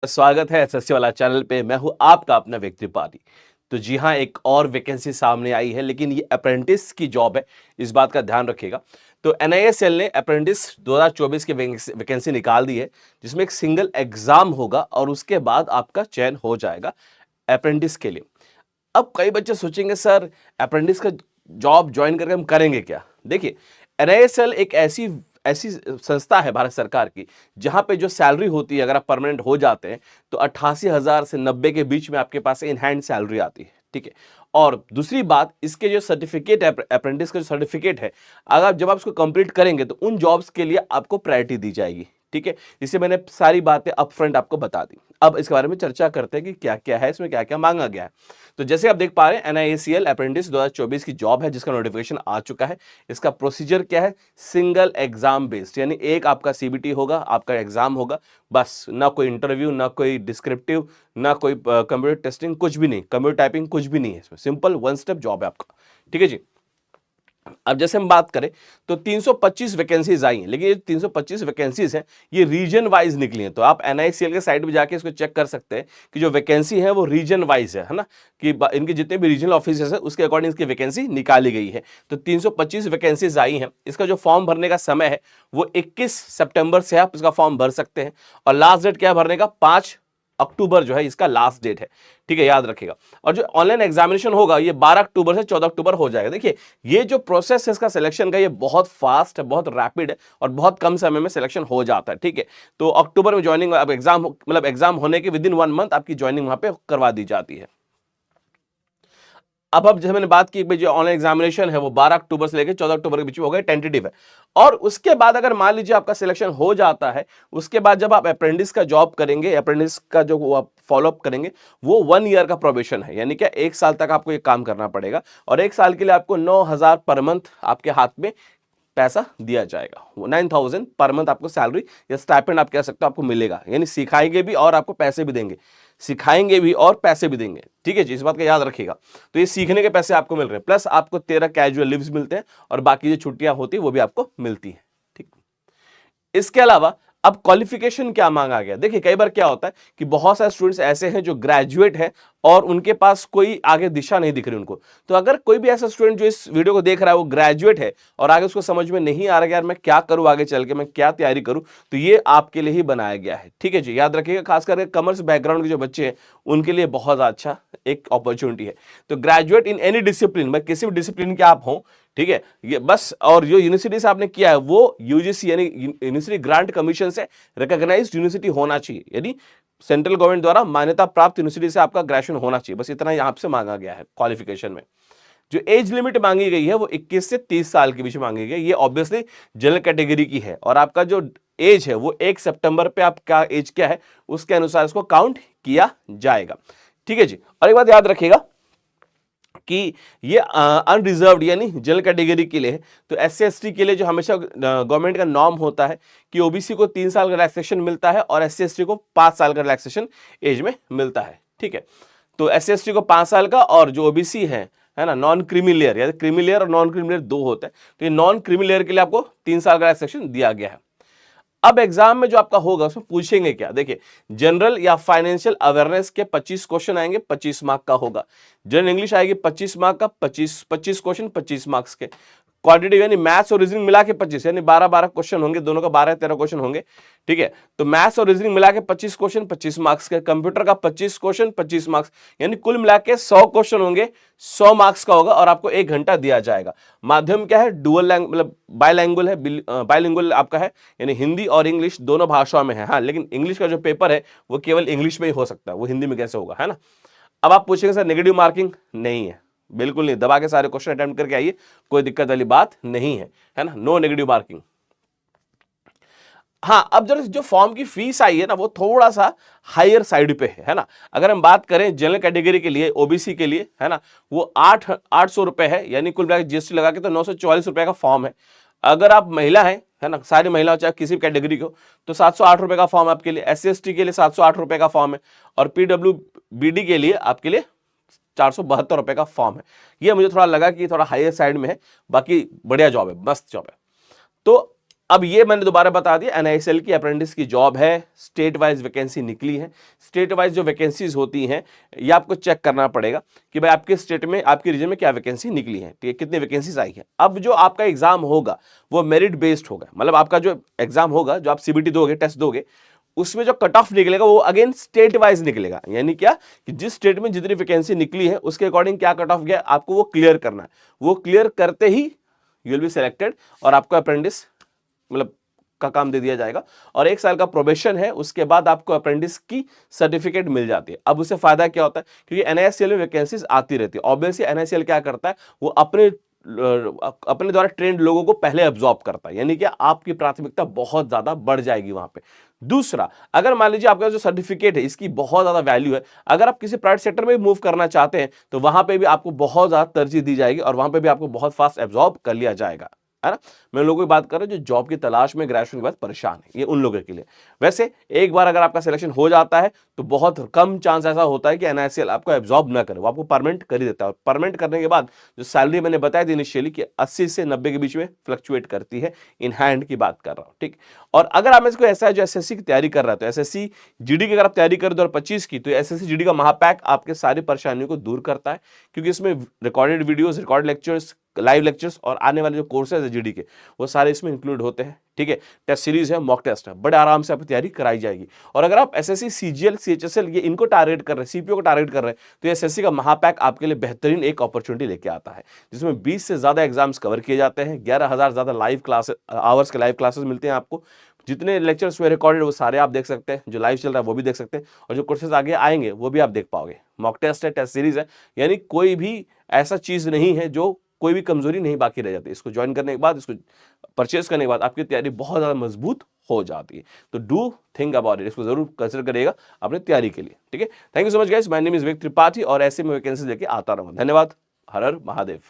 स्वागत है एसएससी वाला चैनल पे। मैं हूं आपका अपना व्यक्ति त्रिपाठी। तो जी हां, एक और वैकेंसी सामने आई है, लेकिन ये अप्रेंटिस की जॉब है, इस बात का ध्यान रखिएगा। तो एनआईएसएल ने अप्रेंटिस 2024 की वैकेंसी निकाल दी है, जिसमें एक सिंगल एग्जाम होगा और उसके बाद आपका चयन हो जाएगा अप्रेंटिस के लिए। अब कई बच्चे सोचेंगे, सर अप्रेंटिस का जॉब ज्वाइन करके हम करेंगे क्या? देखिए, एनआईएसएल एक ऐसी ऐसी संस्था है भारत सरकार की, जहां पे जो सैलरी होती है, अगर आप परमानेंट हो जाते हैं तो 88,000 से 90 के बीच में आपके पास इन हैंड सैलरी आती है। ठीक है। और दूसरी बात, इसके जो सर्टिफिकेट है, अप्रेंटिस का जो सर्टिफिकेट है, अगर जब आप इसको कंप्लीट करेंगे तो उन जॉब्स के लिए आपको प्रायोरिटी दी जाएगी। ठीक है। इससे मैंने सारी बातें अपफ्रंट आपको बता दी। अब इसके बारे में चर्चा करते हैं कि क्या क्या है, इसमें क्या क्या मांगा गया है। तो जैसे आप देख पा रहे हैं, एनआईएसीएल अप्रेंटिस 2024 की जॉब है, जिसका नोटिफिकेशन आ चुका है। इसका प्रोसीजर क्या है? सिंगल एग्जाम बेस्ड, यानी एक आपका सीबीटी होगा, आपका एग्जाम होगा, बस। ना कोई इंटरव्यू, ना कोई डिस्क्रिप्टिव, ना कोई कंप्यूटर टेस्टिंग, कुछ भी नहीं, कंप्यूटर टाइपिंग कुछ भी नहीं है इसमें। सिंपल वन स्टेप जॉब है आपका। ठीक है जी। अब जैसे हम बात करें तो 325 वैकेंसीज आई हैं, लेकिन ये 325 वैकेंसीज हैं, ये रीजन वाइज निकली हैं। तो आप एनआईसीएल के साइट पे जाके इसको चेक कर सकते हैं कि जो वैकेंसी है वो रीजन वाइज है ना, कि इनके जितने भी रीजनल ऑफिसर्स हैं उसके अकॉर्डिंग इसकी वैकेंसी निकाली गई है। तो 325 वैकेंसीज आई हैं। इसका जो फॉर्म भरने का समय है वो 21 सितंबर से आप इसका फॉर्म भर सकते हैं, और लास्ट डेट क्या भरने का? 5 अक्टूबर जो है इसका लास्ट डेट है। ठीक है, याद रखिएगा। और जो ऑनलाइन एग्जामिनेशन होगा ये 12 अक्टूबर से 14 अक्टूबर हो जाएगा। देखिए, ये जो प्रोसेस है इसका सिलेक्शन का, ये बहुत फास्ट है, बहुत रैपिड है, और बहुत कम समय में सिलेक्शन हो जाता है। ठीक है। तो अक्टूबर में ज्वाइनिंग, अब एग्जाम मतलब एग्जाम होने के विदिन 1 मंथ आपकी ज्वाइनिंग वहां पे करवा दी जाती है। अब जैसे मैंने बात की, जो ऑनलाइन एग्जामिनेशन है वो 12 अक्टूबर से लेकर 14 अक्टूबर के बीच में होगा, टेंटेटिव है। और उसके बाद अगर मान लीजिए आपका सिलेक्शन हो जाता है, उसके बाद जब आप अप्रेंटिस का जॉब करेंगे, अप्रेंटिस का जो वो आप फॉलोअप करेंगे, वो 1 ईयर का प्रोबेशन है, यानी क्या 1 साल तक आपको ये काम करना पड़ेगा, और 1 साल के लिए आपको 9,000 पर मंथ आपके हाथ में पैसा दिया जाएगा। 9,000 पर मंथ आपको सैलरी या स्टाइपेंड आप कह सकते हो, आपको मिलेगा। यानी सिखाएंगे भी और आपको पैसे भी देंगे, सिखाएंगे भी और पैसे भी देंगे। ठीक है जी, इस बात का याद रखिएगा। तो ये सीखने के पैसे आपको मिल रहे हैं, प्लस आपको 13 कैजुअल लीव्स मिलते हैं, और बाकी जो छुट्टियां होती है वो भी आपको मिलती है। ठीक। इसके अलावा अब क्वालिफिकेशन क्या मांगा गया? देखिए, कई बार क्या होता है कि बहुत सारे स्टूडेंट्स ऐसे हैं जो ग्रेजुएट हैं और उनके पास कोई आगे दिशा नहीं दिख रही उनको। तो अगर कोई भी ऐसा स्टूडेंट जो इस वीडियो को देख रहा है वो ग्रेजुएट है और आगे उसको समझ में नहीं आ रहा है यार मैं क्या करूं, आगे चल के मैं क्या तैयारी करूं, तो ये आपके लिए ही बनाया गया है। ठीक है जी, याद रखिएगा। खास करके कॉमर्स बैकग्राउंड के जो बच्चे हैं उनके लिए बहुत अच्छा एक अपॉर्चुनिटी है। तो ग्रेजुएट इन एनी डिसिप्लिन, किसी भी डिसिप्लिन के आप हों, ठीक है, ये बस। और जो यूनिवर्सिटी से आपने किया है वो यूजीसी यानी यूनिवर्सिटी ग्रांट कमीशन से रिकॉग्नाइज्ड यूनिवर्सिटी होना चाहिए, यानी सेंट्रल गवर्नमेंट द्वारा मान्यता प्राप्त यूनिवर्सिटी से आपका ग्रेजुएशन होना चाहिए। बस इतना ही आपसे मांगा गया है क्वालिफिकेशन में। जो एज लिमिट मांगी गई है वो 21 से 30 साल के बीच मांगी गई। ये ऑब्वियसली जनरल कैटेगरी की है, और आपका जो एज है वो 1 सितंबर पे आपका एज क्या है उसके अनुसार इसको काउंट किया जाएगा। ठीक है जी। और एक बात याद रखिएगा कि ये अनरिजर्व्ड यानी जनरल कैटेगरी के लिए है। तो एससी एसटी के लिए जो हमेशा गवर्नमेंट का नॉर्म होता है कि ओबीसी को 3 साल का रिलैक्सेशन मिलता है और एससी एसटी को 5 साल का रिलैक्सेशन एज में मिलता है। ठीक है। तो एससी एसटी को 5 साल का, और जो ओबीसी है ना, नॉन क्रीमी या क्रीमी लेयर और नॉन क्रीमी लेयर 2 होते हैं। तो ये नॉन क्रीमी लेयर के लिए आपको 3 साल का रिलैक्सेशन दिया गया है। अब एग्जाम में जो आपका होगा उसमें पूछेंगे क्या? देखिए, जनरल या फाइनेंशियल अवेयरनेस के 25 क्वेश्चन आएंगे, 25 मार्क का होगा। जनरल इंग्लिश आएगी 25 मार्क का, 25 क्वेश्चन 25 मार्क्स के। क्वांटिटेटिव यानी मैथ्स और रीजनिंग मिला के 25, यानी 12-12 क्वेश्चन होंगे, दोनों का 12-13 क्वेश्चन होंगे। ठीक है। तो मैथ्स और रीजनिंग मिला के 25 क्वेश्चन 25 मार्क्स के। कंप्यूटर का 25 क्वेश्चन 25 मार्क्स, यानी कुल मिला के 100 क्वेश्चन होंगे, 100 मार्क्स का होगा, और आपको 1 घंटा दिया जाएगा। माध्यम क्या है? डुअल लैंग्वेज, मतलब बायलैंग्वेज है, बायलिंगुअल आपका है, यानी हिंदी और इंग्लिश दोनों भाषाओं में है। हाँ, लेकिन इंग्लिश का जो पेपर है वो केवल इंग्लिश में ही हो सकता है, वो हिंदी में कैसे होगा, है ना। अब आप पूछेंगे सर नेगेटिव मार्किंग? नहीं है, बिल्कुल नहीं। दबा के सारे क्वेश्चन अटेम्प्ट करके आइए, कोई दिक्कत वाली बात नहीं है ना। No negative marking. हाँ, अब जो फॉर्म की फीस आई है ना वो थोड़ा सा हायर साइड पे है ना। अगर हम बात करें जनरल कैटेगरी के लिए, ओबीसी के लिए, है ना, वो 800 रुपए है, यानी कुल मिलाकर जीएसटी लगा के तो 944 रुपए का फॉर्म है। अगर आप महिला है ना, सारी महिला चाहे किसी भी कैटेगरी को, तो 708 रुपए का फॉर्म आपके लिए। एससी एसटी के लिए 708 रुपए का फॉर्म है, और पीडब्ल्यूबीडी के लिए आपके लिए 472 रुपए का फॉर्म है। ये मुझे थोड़ा लगा कि थोड़ा हायर साइड में है, बाकी बढ़िया जॉब है, मस्त जॉब है। तो अब ये मैंने दोबारा बता दिया, एनआईएसएल की अप्रेंटिस की जॉब है, स्टेट वाइज वैकेंसी निकली है। स्टेट वाइज जो वैकेंसीज होती हैं ये आपको चेक करना पड़ेगा कि भाई आपके स्टेट में, आपके रीजन में क्या वैकेंसी निकली है, ठीक है, कितनी वैकेंसीज आई है। अब जो आपका एग्जाम होगा वो मेरिट बेस्ड होगा, मतलब आपका जो एग्जाम होगा, जो आप सीबीटी दोगे, टेस्ट दोगे, उसमें जो कट ऑफ निकलेगा वो अगेन स्टेट वाइज निकलेगा। यानी क्या कि जिस स्टेट में जितनी वैकेंसी निकली है उसके अकॉर्डिंग क्या कट ऑफ गया, आपको वो क्लियर करना है। वो क्लियर करते ही यू विल बी सिलेक्टेड और आपको अप्रेंटिस मतलब का काम दे दिया जाएगा। और 1 साल का प्रोबेशन है, उसके बाद आपको अप्रेंटिस की सर्टिफिकेट मिल जाती है। अब उससे फायदा क्या होता है, क्योंकि एनआईएसएल में वैकेंसीज आती रहती है। ऑब्वियसली एनआईएसएल क्या करता है, वो अपने द्वारा ट्रेंड लोगों को पहले अब्सॉर्ब करता है, यानी कि आपकी प्राथमिकता बहुत ज्यादा बढ़ जाएगी वहां पे। दूसरा, अगर मान लीजिए आपका जो सर्टिफिकेट है इसकी बहुत ज्यादा वैल्यू है, अगर आप किसी प्राइवेट सेक्टर में मूव करना चाहते हैं तो वहां पे भी आपको बहुत ज्यादा तरजीह दी जाएगी और वहां पे भी आपको बहुत फास्ट एब्सॉर्ब कर लिया जाएगा, है ना। मैं लोगों की बात कर रहा हूं जो जॉब की तलाश में ग्रेजुएशन के बाद परेशान है, ये उन लोगों के लिए। वैसे एक बार अगर आपका सिलेक्शन हो जाता है तो बहुत कम चांस ऐसा होता है कि एनआईएसएल आपको एब्सॉर्ब ना करे, वो आपको परमानेंट कर ही देता है। और परमानेंट करने के बाद जो सैलरी मैंने बताया थी इनिशियली कि 80 से 90 के बीच में फ्लक्चुएट करती है, इन हैंड की बात कर रहा हूं, ठीक। और अगर आप इसको ऐसा है जो एसएससी की तैयारी कर रहा है, तो एसएससी जीडी की अगर आप तैयारी कर 2025 की, तो एसएससी जीडी का महापैक आपके सारी परेशानियों को दूर करता है, क्योंकि इसमें recorded videos, record lectures, live lectures और आने वाले जो कोर्सेज है जीडी के वो सारे इसमें इंक्लूड होते हैं, ठीक है। टेस्ट सीरीज है, मॉक टेस्ट है, बड़े आराम से आपकी तैयारी कराई जाएगी। और अगर आप एसएससी, सीजीएल, सीएचएसएल ये इनको टारगेट कर रहे हैं, सीपीओ को टारगेट कर रहे हैं, तो एसएससी का महापैक आपके लिए बेहतरीन एक अपॉर्चुनिटी लेके आता है, जिसमें 20 से ज्यादा एग्जाम्स कवर किए जाते हैं, 11,000 ज्यादा लाइव क्लासेस आवर्स के लाइव क्लासेस मिलते हैं आपको। जितने लेक्चर्स हुए रिकॉर्डेड वो सारे आप देख सकते हैं, जो लाइव चल रहा है वो भी देख सकते हैं, और जो कोर्सेज आगे आएंगे वो भी आप देख पाओगे। मॉक टेस्ट है, टेस्ट सीरीज है, यानी कोई भी ऐसा चीज नहीं है जो कोई भी कमजोरी नहीं बाकी रह जाती। इसको ज्वाइन करने के बाद, इसको परचेस करने के बाद आपकी तैयारी बहुत ज्यादा मजबूत हो जाती है। तो डू थिंक अबाउट इट, इसको जरूर कंसिडर करिएगा अपनी तैयारी के लिए, ठीक है। Thank you so much guys, my name is Vivek Tripathi और ऐसे में वैकेंसी लेके आता रहूंगा। धन्यवाद। हर हर महादेव।